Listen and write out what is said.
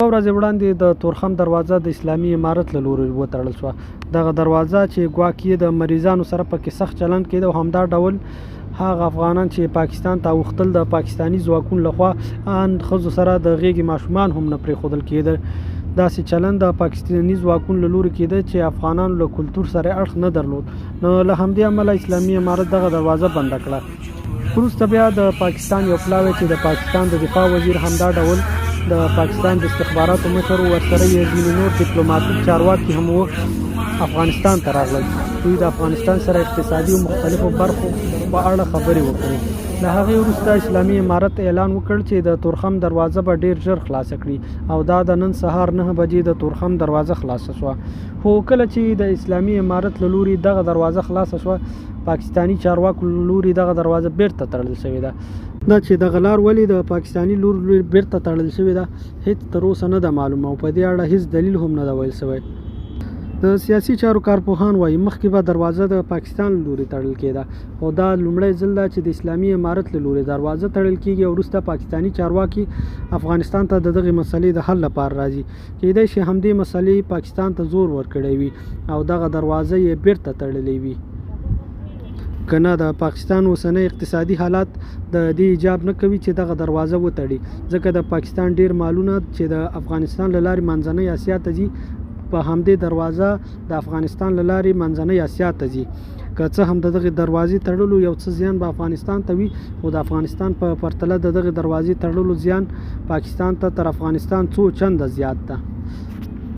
ورځې وړاندې د تورخم دروازه د اسلامي امارت له لوري وتړل شوه. دغه دروازه چې ګواکې د مریضانو سره پکې سخت چلند کېده او همدا ډول هغه افغانان چې پاکستان ته اوښتل د پاکستاني ځواکونو لخوا ان ښځو سره د غېږې ماشومان هم نه پرېښودل کېده. داسې چلند د پاکستاني ځواکونو له لوري کېده چې افغانانو له کلتور سره اړخ نه درلود. نو له همدې امله اسلامي امارت دغه دروازه بنده کړه. وروسته بیا د پاکستان یو پلاوی چې د پاکستان د دفاع وزیر همدا ډول د پاکستان د استخباراتو مشر ورسره یې ځینې نور ډیپلوماټیک چارواکي هم افغانستان ته راغلل. دوی د افغانستان سره اقتصادي او مختلفو برخو په اړه خبرې وکړې. له هغې وروسته اسلامي امارت اعلان وکړ چې د تورخم دروازه به ډېر ژر خلاصه کړي او دا د نن سهار 9 بجې د تورخم دروازه خلاصه شوه. خو کله چې د اسلامي امارت له لوري دغه دروازه خلاصه شوه، پاکستاني چارواکو له لوري دغه دروازه بیرته تړل شوې ده. دا چې دغه لار ولې د پاکستاني لوري بیرته تړل شوې ده هیڅ تر اوسه نه ده معلومه او په دې اړه هیڅ دلیل هم نه ده ویل شوی. د سیاسي چارو کارپوهان وایي مخکې به دروازه د پاکستان له لوري تړل کېده، خو دا لومړی ځل ده چې د اسلامي امارت له لوري دروازه تړل کېږي او وروسته پاکستاني چارواکي افغانستان ته د دغې مسلې د حل لپاره راځي. کېدای شي همدې مسلې پاکستان ته زور ورکړی وي او دغه دروازه یې بیرته تړلې وي. که نه، د پاکستان اوسنی اقتصادي حالات د دې ایجاب نه کوي چې دغه دروازه وتړي، ځکه د پاکستان ډیر مالونه چې د افغانستان له لارې منځنۍ اسیا ته ځي په همدې دروازه د افغانستان له لارې منځنۍ اسیا ته ځي. که څه هم د دغې دروازې تړلو یو څه زیان به افغانستان ته وي، خو د افغانستان په پرتله د دغې دروازې تړلو زیان پاکستان ته تر افغانستان څو چنده زیات ده.